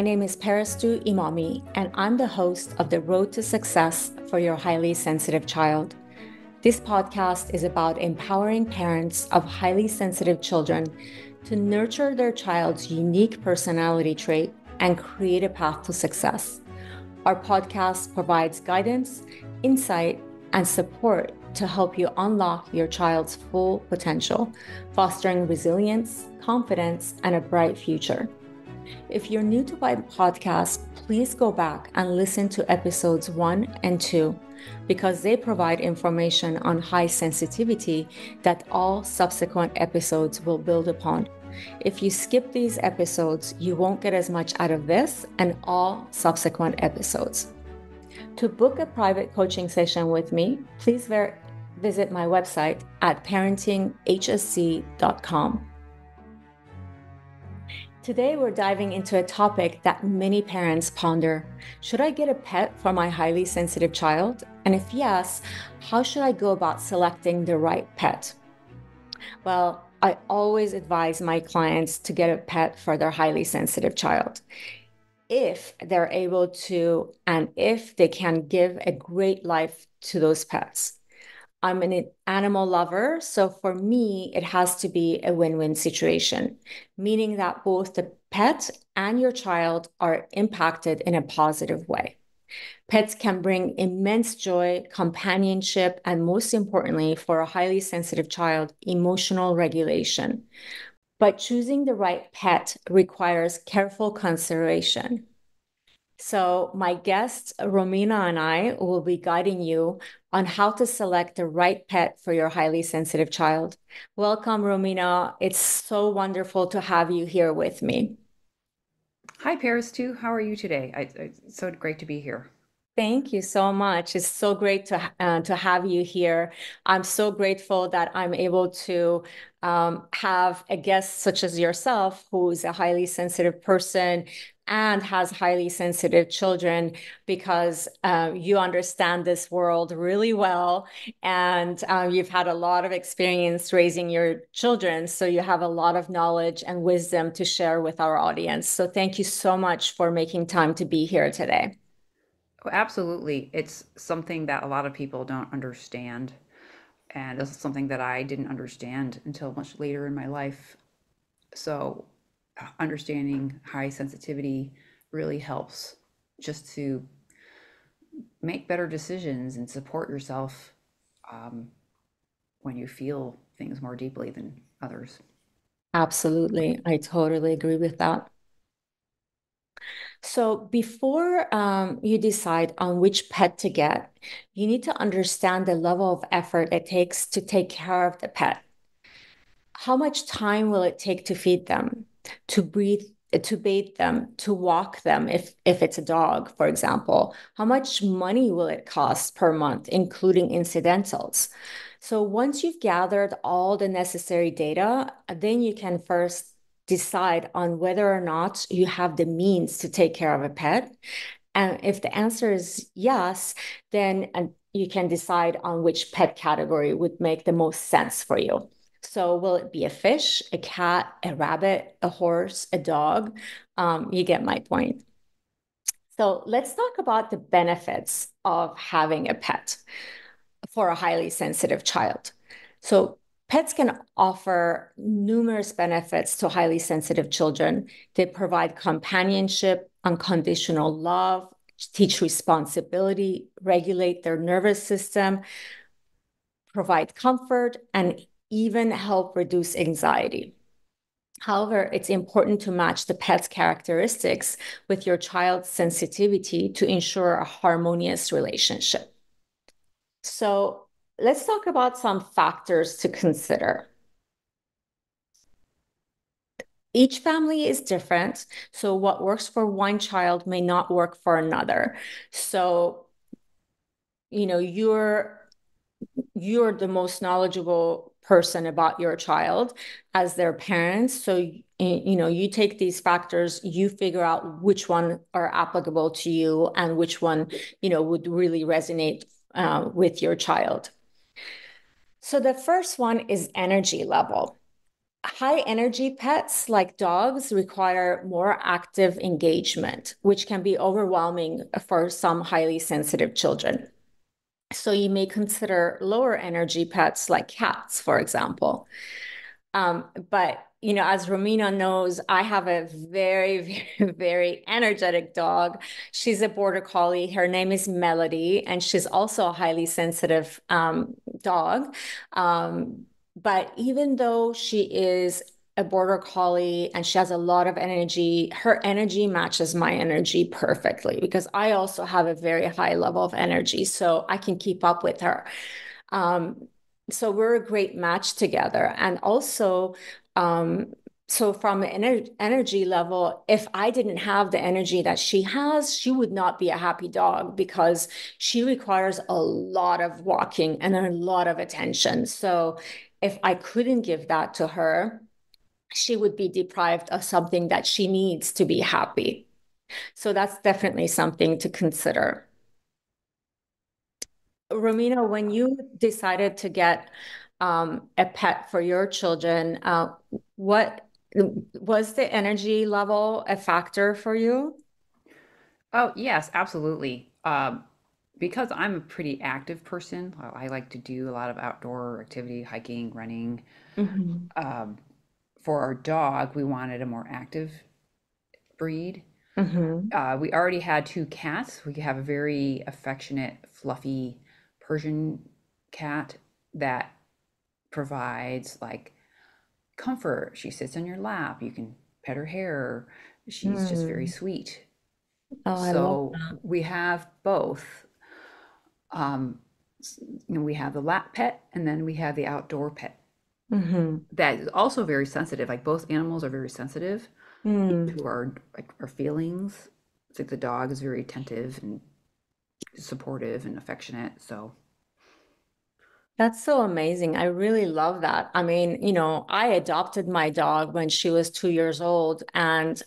My name is Parastu Imami, and I'm the host of The Road to Success for Your Highly Sensitive Child. This podcast is about empowering parents of highly sensitive children to nurture their child's unique personality trait and create a path to success. Our podcast provides guidance, insight, and support to help you unlock your child's full potential, fostering resilience, confidence, and a bright future. If you're new to my podcast, please go back and listen to episodes 1 and 2 because they provide information on high sensitivity that all subsequent episodes will build upon. If you skip these episodes, you won't get as much out of this and all subsequent episodes. To book a private coaching session with me, please visit my website at parentinghsc.com. Today, we're diving into a topic that many parents ponder. Should I get a pet for my highly sensitive child? And if yes, how should I go about selecting the right pet? Well, I always advise my clients to get a pet for their highly sensitive child if they're able to and if they can give a great life to those pets. I'm an animal lover, so for me, it has to be a win-win situation, meaning that both the pet and your child are impacted in a positive way. Pets can bring immense joy, companionship, and most importantly, for a highly sensitive child, emotional regulation. But choosing the right pet requires careful consideration. So my guest, Romina, and I will be guiding you on how to select the right pet for your highly sensitive child. Welcome, Romina. It's so wonderful to have you here with me. Hi, Paris, too. How are you today? It's so great to be here. Thank you so much. It's so great to have you here. I'm so grateful that I'm able to have a guest such as yourself, who's a highly sensitive person and has highly sensitive children, because you understand this world really well, and you've had a lot of experience raising your children, so you have a lot of knowledge and wisdom to share with our audience. So thank you so much for making time to be here today. Oh, absolutely. It's something that a lot of people don't understand. And this is something that I didn't understand until much later in my life. So, understanding high sensitivity really helps just to make better decisions and support yourself um, when you feel things more deeply than others. Absolutely. I totally agree with that. So before you decide on which pet to get, you need to understand the level of effort it takes to take care of the pet. How much time will it take to feed them, to breathe, to bathe them, to walk them if it's a dog, for example? How much money will it cost per month, including incidentals? So once you've gathered all the necessary data, then you can first decide on whether or not you have the means to take care of a pet. And if the answer is yes, then you can decide on which pet category would make the most sense for you. So, will it be a fish, a cat, a rabbit, a horse, a dog? You get my point. So, let's talk about the benefits of having a pet for a highly sensitive child. So, pets can offer numerous benefits to highly sensitive children. They provide companionship, unconditional love, teach responsibility, regulate their nervous system, provide comfort, and even help reduce anxiety. However, it's important to match the pet's characteristics with your child's sensitivity to ensure a harmonious relationship. So, let's talk about some factors to consider. Each family is different, so what works for one child may not work for another. So, you know, you're the most knowledgeable person about your child as their parents. So, you take these factors, you figure out which one are applicable to you and which one, would really resonate with your child. So the first one is energy level. high energy pets like dogs require more active engagement, which can be overwhelming for some highly sensitive children. So you may consider lower energy pets like cats, for example. But as Romina knows, I have a very, very, very energetic dog. She's a border collie. Her name is Melody, and she's also a highly sensitive dog. But even though she is a border collie and she has a lot of energy, her energy matches my energy perfectly because I also have a very high level of energy, so I can keep up with her. Um, so we're a great match together. And also, um, so from an energy level, if I didn't have the energy that she has, she would not be a happy dog because she requires a lot of walking and a lot of attention. So if I couldn't give that to her, she would be deprived of something that she needs to be happy. So that's definitely something to consider. Romina, when you decided to get a pet for your children, what was the energy level a factor for you? Oh, yes, absolutely. Because I'm a pretty active person, I like to do a lot of outdoor activity, hiking, running. Hmm. Um, for our dog, we wanted a more active breed. Hmm. We already had two cats. We have a very affectionate, fluffy Persian cat that provides like comfort. She sits on your lap. You can pet her hair. She's just very Mm. sweet. Oh, I love So that. we have both. Um, we have the lap pet and then we have the outdoor pet. Hmm. That is also very sensitive. Like both animals are very sensitive Mm. to our feelings. It's like the dog is very attentive and supportive and affectionate. So, That's so amazing. I really love that. I mean, I adopted my dog when she was 2 years old, and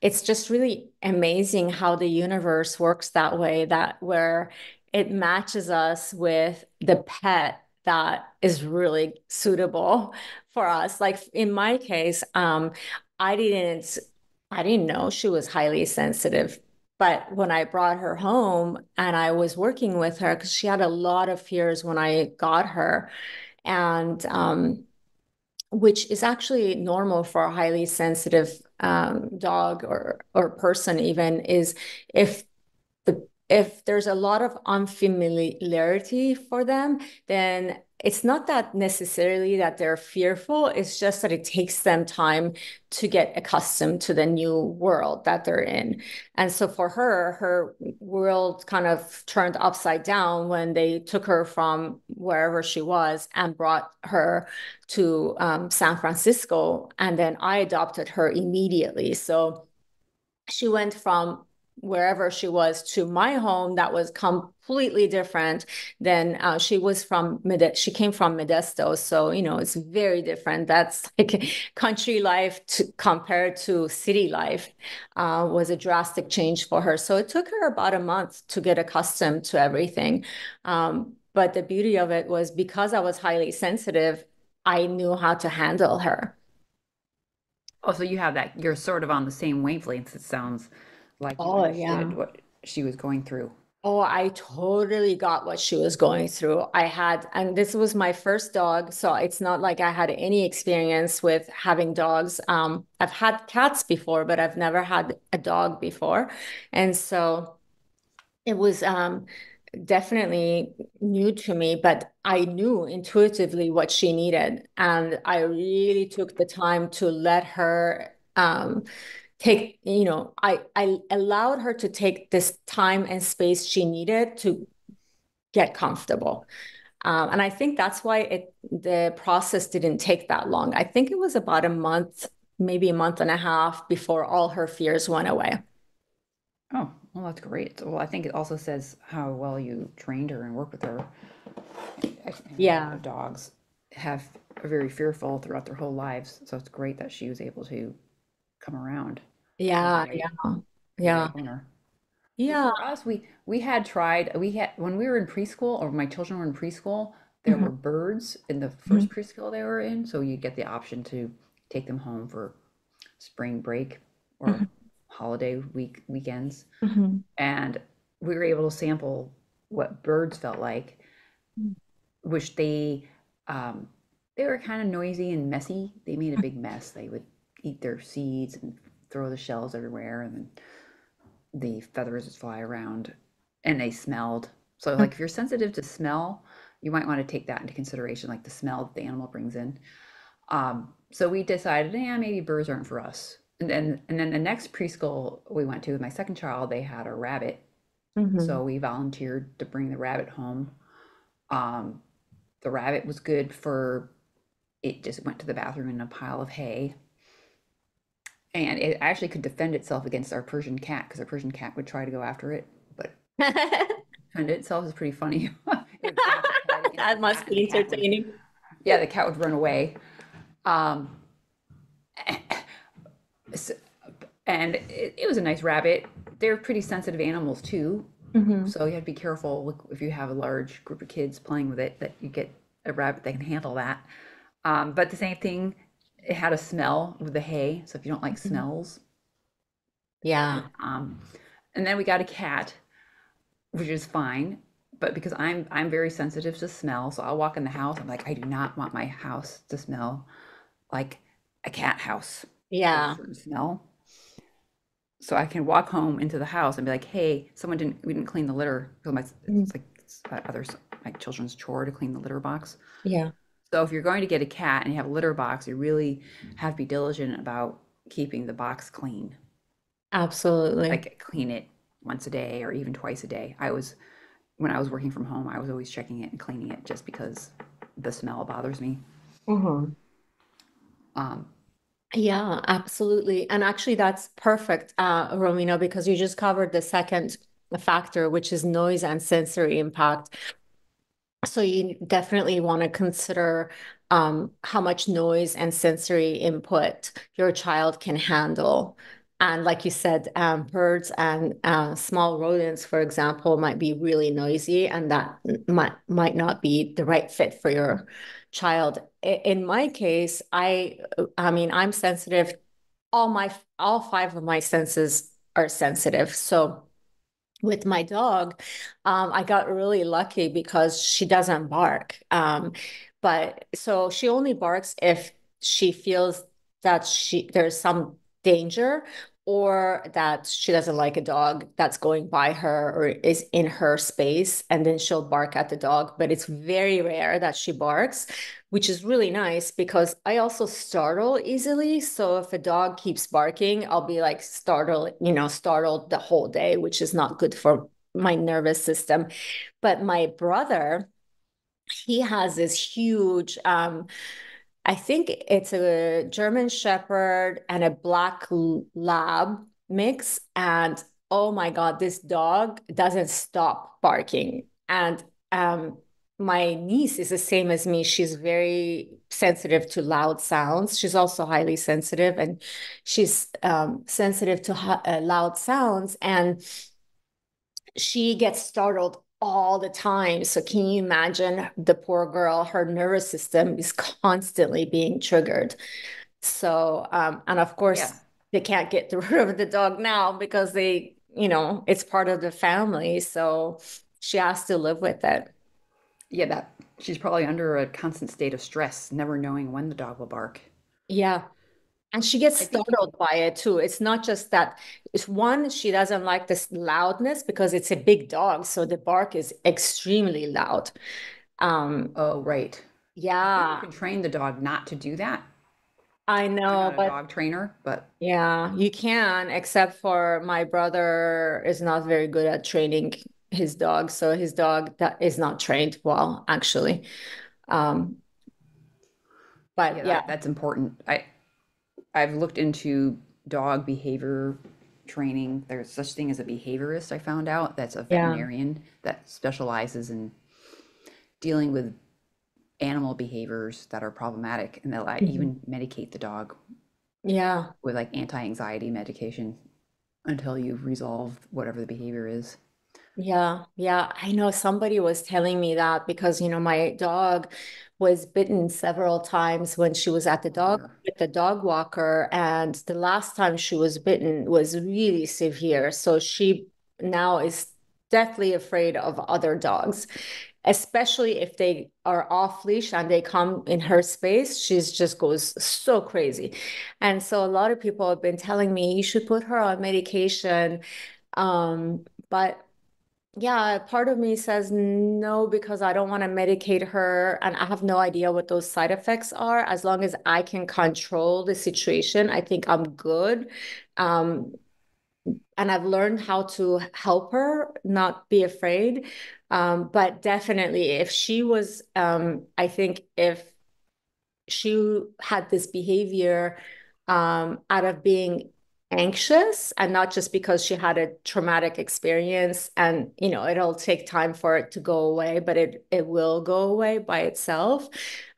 it's just really amazing how the universe works that way, that where it matches us with the pet that is really suitable for us. Like in my case, I didn't I didn't know she was highly sensitive. But when I brought her home and I was working with her, because she had a lot of fears when I got her, and which is actually normal for a highly sensitive dog or person even, is if if there's a lot of unfamiliarity for them, then it's not that necessarily that they're fearful. It's just that it takes them time to get accustomed to the new world that they're in. And so for her, her world kind of turned upside down when they took her from wherever she was and brought her to San Francisco. And then I adopted her immediately. So she went from wherever she was to my home that was completely different than she came from Modesto, so it's very different. That's like country life compared to city life. Was a drastic change for her, so it took her about a month to get accustomed to everything. But the beauty of it was because I was highly sensitive, I knew how to handle her. oh, so you have that, you're sort of on the same wavelengths. It sounds like you Oh understood yeah. what she was going through. Oh, I totally got what she was going through. And this was my first dog, so it's not like I had any experience with having dogs. I've had cats before, but I've never had a dog before. And so it was definitely new to me, but I knew intuitively what she needed. And I really took the time to let her I allowed her to take this time and space she needed to get comfortable. And I think that's why the process didn't take that long. I think it was about a month, maybe a month and a half before all her fears went away. Oh, well, that's great. Well, I think it also says how well you trained her and worked with her. I know a lot Yeah, of dogs have are very fearful throughout their whole lives, so it's great that she was able to come around to yeah, yeah, the yeah, right owner. Well, yeah. for us, we had tried we had when we were in preschool or my children were in preschool. there were Mhm. birds in the Mhm. first preschool they were in, so you get the option to take them home for spring break or Mhm. holiday weekends. Mhm. And we were able to sample what birds felt like, which um, they were kind of noisy and messy. They made a big mess. They would eat their seeds and throw the shells everywhere, and then the feathers would fly around, and they smelled. So, Mhm. like, if you're sensitive to smell, you might want to take that into consideration, like the smell that the animal brings in. So we decided, yeah, maybe birds aren't for us. And then the next preschool we went to with my second child, they had a rabbit. Mhm. So we volunteered to bring the rabbit home. Um, the rabbit was good for it just went to the bathroom in a pile of hay. And it actually could defend itself against our Persian cat because our Persian cat would try to go after it, but defend itself is pretty funny. It would bash its head against the That cat, must and the be cat would, entertaining. yeah, the cat would run away. Um, so, and it was a nice rabbit. They're pretty sensitive animals too, Mhm. so you have to be careful if you have a large group of kids playing with it that you get a rabbit that can handle that. But the same thing, it had a smell with the hay, so if you don't like Mhm. smells, Yeah. um, and then we got a cat, which is fine. But because I'm very sensitive to smell, so I'll walk in the house. I'm like, I do not want my house to smell like a cat house. There's a Yeah. certain smell. So I can walk home into the house and be like, "Hey, we didn't clean the litter." So Mhm. it's like my children's chore to clean the litter box. Yeah. So if you're going to get a cat and you have a litter box, you really have to be diligent about keeping the box clean. Absolutely. Like clean it once a day or even twice a day. When I was working from home, I was always checking it and cleaning it just because the smell bothers me. Mhm. Um, Yeah, absolutely. And actually, that's perfect, Romina, because you just covered the second factor, which is noise and sensory impact. So you definitely want to consider how much noise and sensory input your child can handle. And like you said, birds and small rodents, for example, might be really noisy, and that might not be the right fit for your child. In my case, I mean, I'm sensitive. All five of my senses are sensitive. So with my dog, I got really lucky because she doesn't bark. But so she only barks if she feels that there's some danger or that she doesn't like a dog that's going by her or is in her space, and then she'll bark at the dog. But it's very rare that she barks, which is really nice because I also startle easily. So if a dog keeps barking, I'll be like startled the whole day, which is not good for my nervous system. But my brother, he has this huge, I think it's a German Shepherd and a Black Lab mix. And oh my God, this dog doesn't stop barking. And my niece is the same as me. She's very sensitive to loud sounds. She's also highly sensitive, and she's sensitive to loud sounds. And she gets startled all the time. So can you imagine the poor girl? Her nervous system is constantly being triggered. So, and of yeah, course, they can't get rid of the dog now because it's part of the family. So she has to live with it. yeah, that she's probably under a constant state of stress, never knowing when the dog will bark. Yeah. And she gets I think you startled by it too. It's not just that, it's one, she doesn't like this loudness because it's a big dog. So the bark is extremely loud. Um, Oh, right. I think you yeah, can train the dog not to do that. I I'm know, not a but dog trainer, but yeah, you can, except for my brother is not very good at training his dog. So his dog that is not trained well, actually. Um, but yeah, yeah, that's important. I've looked into dog behavior training. There's such thing as a behaviorist, I found out. That's a yeah, veterinarian that specializes in dealing with animal behaviors that are problematic, and they'll mhm, even medicate the dog yeah, with like anti-anxiety medication until you resolve whatever the behavior is. Yeah, yeah. I know somebody was telling me that because, my dog was bitten several times when she was at the Oh dog dear. with the dog walker. And the last time she was bitten was really severe. So she now is deathly afraid of other dogs, especially if they are off leash and they come in her space. She's just goes so crazy. And so a lot of people have been telling me you should put her on medication. But yeah, part of me says no because I don't want to medicate her and I have no idea what those side effects are. As long as I can control the situation, I think I'm good. Um, and I've learned how to help her not be afraid. But definitely, if she was, I think if she had this behavior out of being anxious and not just because she had a traumatic experience and it'll take time for it to go away, but it will go away by itself.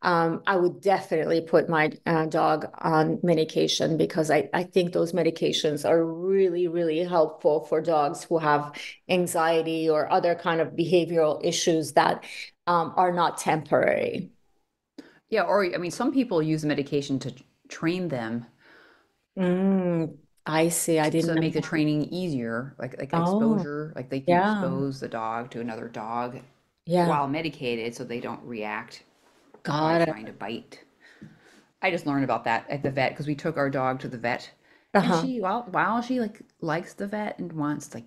I would definitely put my dog on medication because I think those medications are really, really helpful for dogs who have anxiety or other kind of behavioral issues that are not temporary. Yeah, or I mean, some people use medication to train them I see. I didn't to make the know. training easier, like Oh, exposure, like they can yeah. expose the dog to another dog Yeah. while medicated so they don't react by Got it. trying to bite. I just learned about that at the vet because we took our dog to the vet, and Uh-huh. she, while she like likes the vet and wants like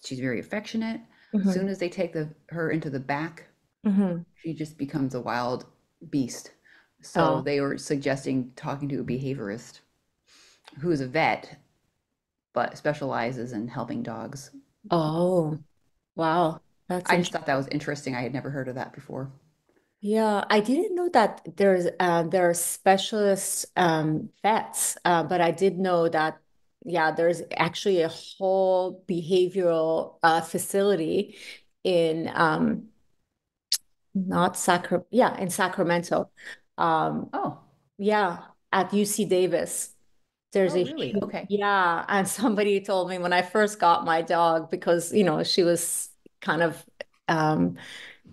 she's very affectionate. Hmm. Soon as they take her into the back, Hmm. she just becomes a wild beast. So Oh. they were suggesting talking to a behaviorist who is a vet but specializes in helping dogs. Oh. Wow. That's I just interesting. thought that was interesting. I had never heard of that before. Yeah, I didn't know that there are specialist vets, but I did know that yeah, there's actually a whole behavioral facility in not Sacra yeah, in Sacramento. Um, Oh, yeah, at UC Davis. There's oh, a really? huge, Okay. yeah. And somebody told me when I first got my dog, because, she was kind of um,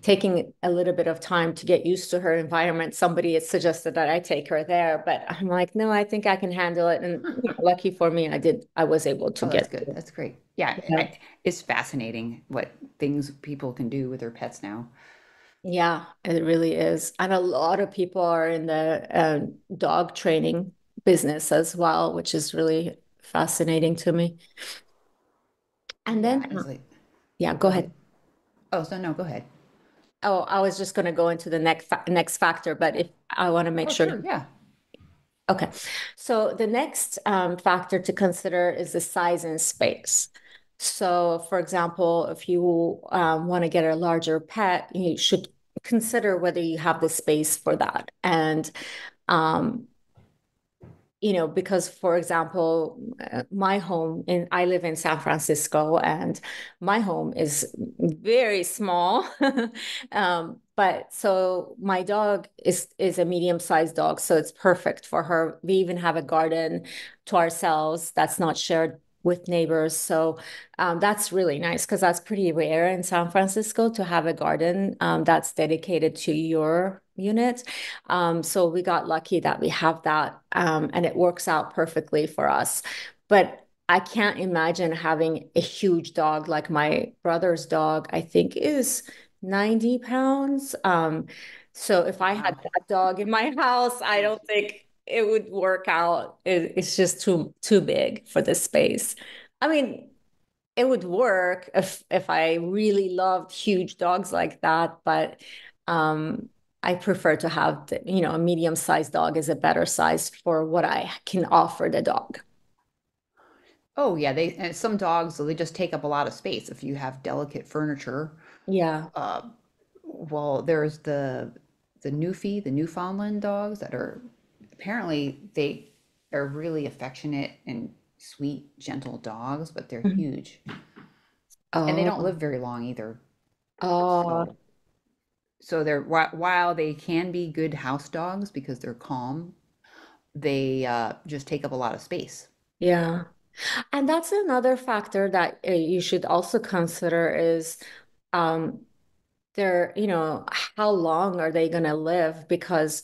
taking a little bit of time to get used to her environment. Somebody had suggested that I take her there, but I'm like, no, I think I can handle it. And lucky for me, I was able to Oh, that's get good. through. That's great. Yeah, Yeah. it's fascinating what things people can do with their pets now. Yeah, it really is. And a lot of people are in the dog training business as well, which is really fascinating to me. And then, Yeah, it's like, yeah, go go ahead. ahead. Oh, so no, go ahead. Oh, I was just going to go into the next factor, but if I want to make Oh, sure. sure. Yeah. Okay. So the next factor to consider is the size and space. So, for example, if you want to get a larger pet, you should consider whether you have the space for that. And um, because for example, my home I live in San Francisco and my home is very small. But so my dog is a medium-sized dog, so it's perfect for her. We even have a garden to ourselves that's not shared with neighbors. So that's really nice because that's pretty rare in San Francisco to have a garden that's dedicated to your unit. So we got lucky that we have that, and it works out perfectly for us. But I can't imagine having a huge dog like my brother's dog, I think is 90 pounds. So if I had Wow. that dog in my house, I don't think it would work out. It's just too big for the space. I mean, it would work if I really loved huge dogs like that, but um, I prefer to have a medium-sized dog is a better size for what I can offer the dog. Oh, yeah. They and some dogs, they just take up a lot of space. If you have delicate furniture, Yeah. uh, well, there's the Newfie, the Newfoundland dogs that are apparently they are really affectionate and sweet, gentle dogs, but they're Mhm. huge and they don't Oh, live very long either. oh, So, so they're while they can be good house dogs because they're calm, they just take up a lot of space. yeah. And that's another factor that you should also consider is um, how long are they going to live? Because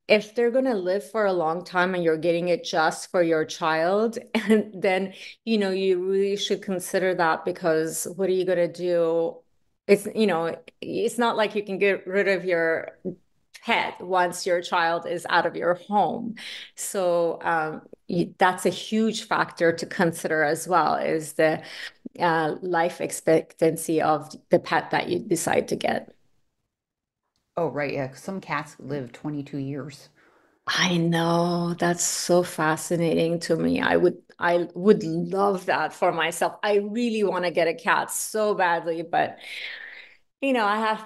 if they're going to live for a long time and you're getting it just for your child, and then, you really should consider that because what are you going to do? It's not like you can get rid of your pet once your child is out of your home. So that's a huge factor to consider as well, is the life expectancy of the pet that you decide to get. Oh, right. Yeah. 'Cause some cats live 22 years. I know, that's so fascinating to me. I would love that for myself. I really want to get a cat so badly, but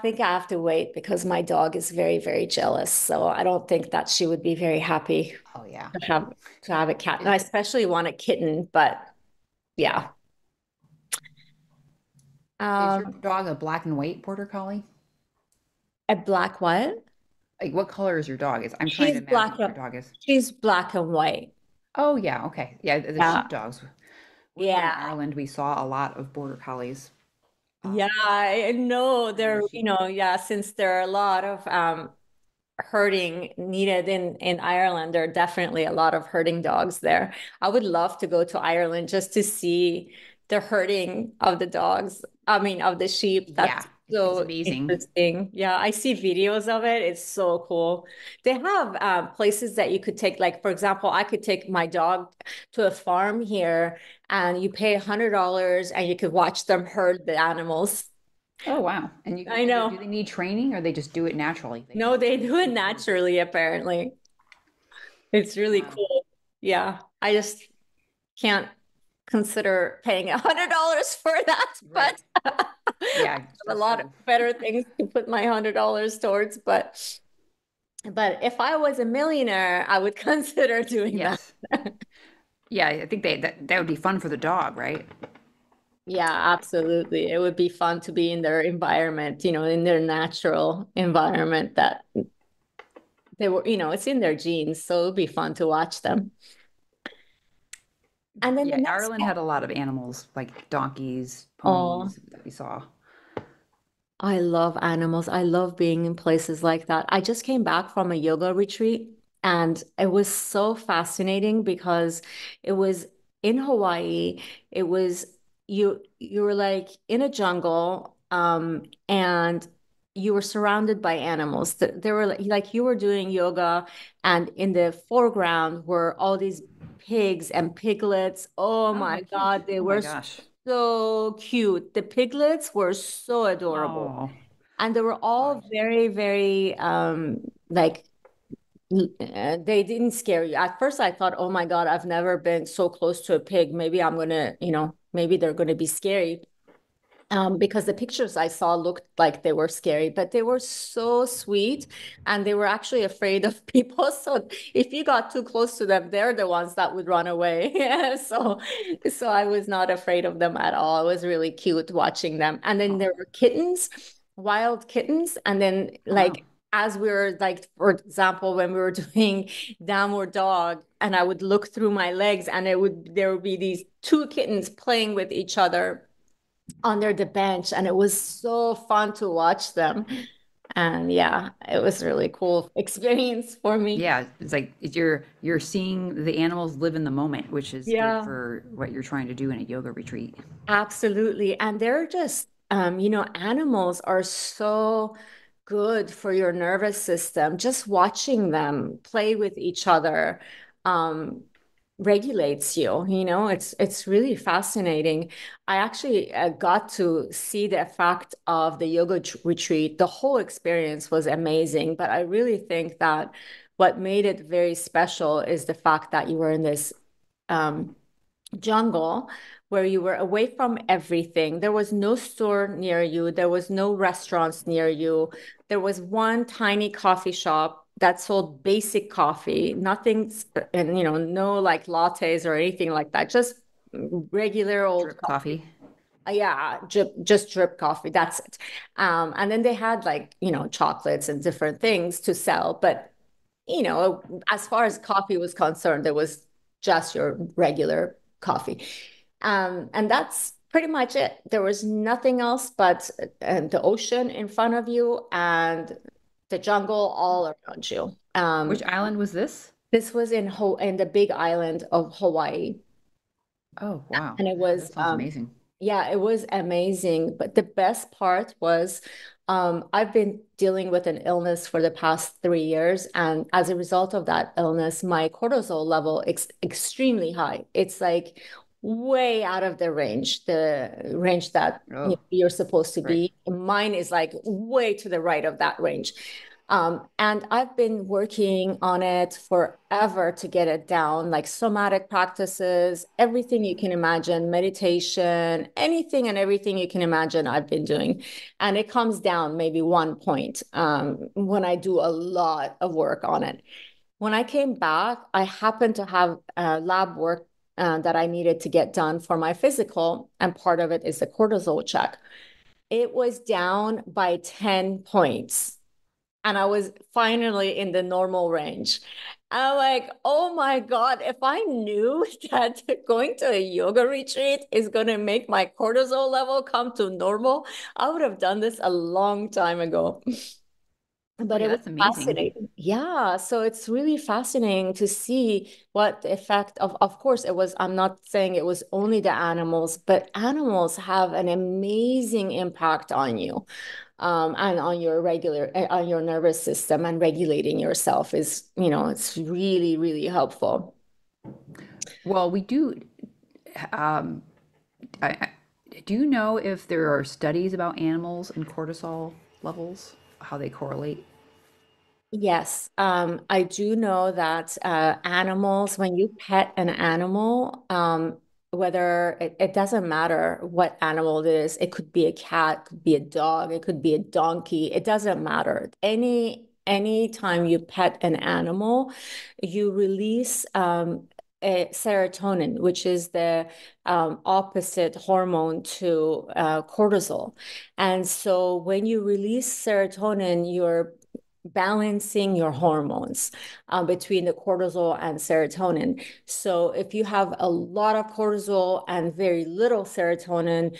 think I have to wait because my dog is very, very jealous. So I don't think that she would be very happy Oh, yeah. to have a cat. And Is, I especially want a kitten, but yeah. is your Um, dog a black and white border collie? a black what? Like, what color is your dog? I'm trying to She's imagine black. what your dog is. She's black and white. Oh, yeah. Okay. Yeah. The Yeah. sheepdogs. When we were in Yeah. Ireland, we saw a lot of border collies. Yeah, Um, I know and the there, sheep. yeah, since there are a lot of herding needed in Ireland, there are definitely a lot of herding dogs there. I would love to go to Ireland just to see the herding of the dogs. I mean, of the sheep. Yeah. That's It's so amazing. interesting. Yeah, I see videos of it. It's so cool. They have places that you could take, like, for example, I could take my dog to a farm here and you pay $100 and you could watch them herd the animals. Oh, wow. And I know. do they need training or they just do it naturally? They No, can they just do it do whatever. naturally, apparently. It's really Wow. cool. Yeah. I just can't consider paying $100 for that, Right. but Yeah, a just lot of for better things to put my $100 towards. But if I was a millionaire, I would consider doing that. yes. Yeah, I think that would be fun for the dog, right? Yeah, absolutely. It would be fun to be in their environment, in their natural environment that they were, it's in their genes. So it would be fun to watch them. And then the Yeah, next Ireland had a lot of animals like donkeys, Oh, ponies that we saw. I love animals. I love being in places like that. I just came back from a yoga retreat and it was so fascinating because it was in Hawaii. It was you were like in a jungle and you were surrounded by animals. There were like you were doing yoga and in the foreground were all these pigs and piglets. Oh Oh, how my cute. God, they Oh my were gosh. so cute. The piglets were so adorable. Oh, And they were all gosh. very, very like they didn't scare you. At first I thought, oh my God, I've never been so close to a pig. Maybe I'm gonna, maybe they're gonna be scary. Because the pictures I saw looked like they were scary, but they were so sweet and they were actually afraid of people. So if you got too close to them, they're the ones that would run away. Yeah, so I was not afraid of them at all. It was really cute watching them. And then there Oh, were kittens, wild kittens. And then oh wow. like as we were like, for example, when we were doing downward dog, and I would look through my legs and there would be these two kittens playing with each other under the bench and it was so fun to watch them and yeah it was really cool experience for me. Yeah, it's like you're seeing the animals live in the moment, which is good Yeah, for what you're trying to do in a yoga retreat. absolutely. And they're just animals are so good for your nervous system. Just watching them play with each other um regulates you. It's really fascinating. I actually got to see the effect of the yoga retreat. The whole experience was amazing, but I really think that what made it very special is the fact that you were in this um jungle where you were away from everything. There was no store near you, there was no restaurants near you. There was one tiny coffee shop that sold basic coffee, nothing, and no like lattes or anything like that, just regular old Drip coffee. coffee. Yeah, just drip coffee. That's it. And then they had like, chocolates and different things to sell. But, as far as coffee was concerned, it was just your regular coffee. And that's pretty much it. There was nothing else but the ocean in front of you and the jungle all around you. Which island was this? This was in the big island of Hawaii, Oh, wow. and it was That sounds amazing. yeah, it was amazing. But the best part was I've been dealing with an illness for the past 3 years, and as a result of that illness, my cortisol level is extremely high. It's like way out of the range that Oh, you're supposed to right. be. Mine is like way to the right of that range. And I've been working on it forever to get it down, like somatic practices, everything you can imagine, meditation, anything and everything you can imagine, I've been doing. And it comes down maybe 1 point when I do a lot of work on it. When I came back, I happened to have lab work that I needed to get done for my physical, and part of it is the cortisol check. It was down by 10 points and I was finally in the normal range. I'm like, oh my God, if I knew that going to a yoga retreat is going to make my cortisol level come to normal, I would have done this a long time ago. Oh, But yeah, it was that's amazing. fascinating. Yeah, so it's really fascinating to see what the effect of course, it was, I'm not saying it was only the animals, but animals have an amazing impact on you and on your on your nervous system, and regulating yourself is, it's really, really helpful. Well, we do. Um, I, do you know if there are studies about animals and cortisol levels, how they correlate? Yes, I do know that animals, when you pet an animal, whether it doesn't matter what animal it is, it could be a cat, could be a dog, it could be a donkey, it doesn't matter. Any time you pet an animal, you release a serotonin, which is the opposite hormone to cortisol. And so when you release serotonin, you're balancing your hormones between the cortisol and serotonin. So if you have a lot of cortisol and very little serotonin,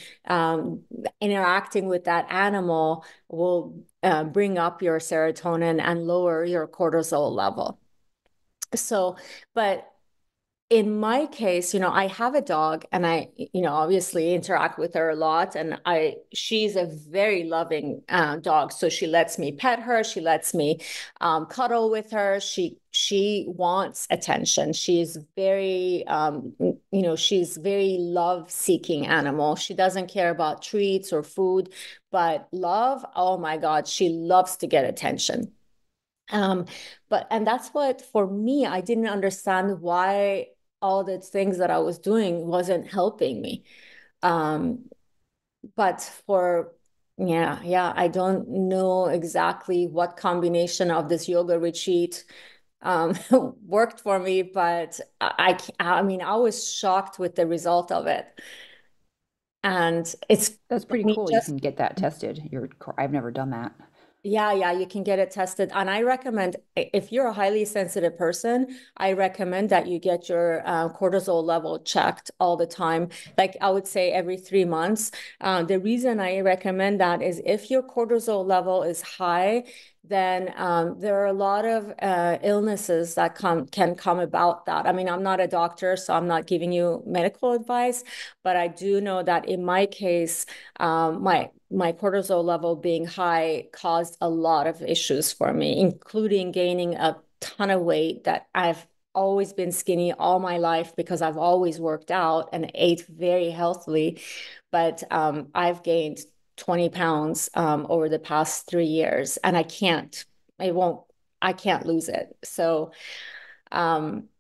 interacting with that animal will bring up your serotonin and lower your cortisol level. So, but in my case, I have a dog and I, obviously interact with her a lot. And she's a very loving dog. So she lets me pet her. She lets me cuddle with her. She wants attention. She's very love-seeking animal. She doesn't care about treats or food, but love, oh my God, she loves to get attention. Um, and that's what for me, I didn't understand why all the things that I was doing wasn't helping me. Um, but for yeah, I don't know exactly what combination of this yoga retreat worked for me, but I mean, I was shocked with the result of it. And it's, That's I pretty mean, cool. You just can get that tested. I've never done that. yeah, yeah, you can get it tested. And I recommend, if you're a highly sensitive person, I recommend that you get your cortisol level checked all the time. Like I would say every 3 months. The reason I recommend that is if your cortisol level is high, then there are a lot of illnesses that can come about that. I mean, I'm not a doctor, so I'm not giving you medical advice, but I do know that in my case, my cortisol level being high caused a lot of issues for me, including gaining a ton of weight that I've always been skinny all my life because I've always worked out and ate very healthily. But I've gained 20 pounds over the past 3 years, and I won't, I can't lose it. So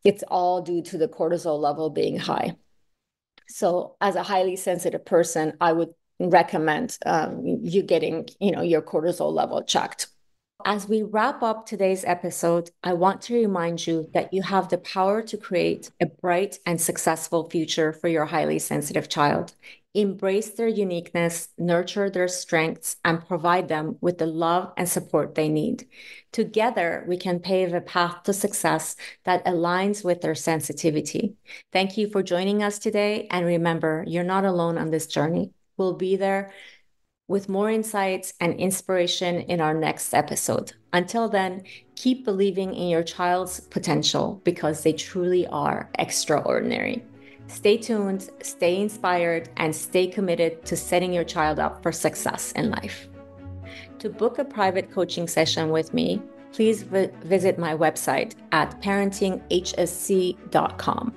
it's all due to the cortisol level being high. So as a highly sensitive person, I would recommend you getting, your cortisol level checked. As we wrap up today's episode, I want to remind you that you have the power to create a bright and successful future for your highly sensitive child. Embrace their uniqueness, nurture their strengths, and provide them with the love and support they need. Together, we can pave a path to success that aligns with their sensitivity. Thank you for joining us today. And remember, you're not alone on this journey. We'll be there with more insights and inspiration in our next episode. Until then, keep believing in your child's potential because they truly are extraordinary. Stay tuned, stay inspired, and stay committed to setting your child up for success in life. To book a private coaching session with me, please visit my website at parentinghsc.com.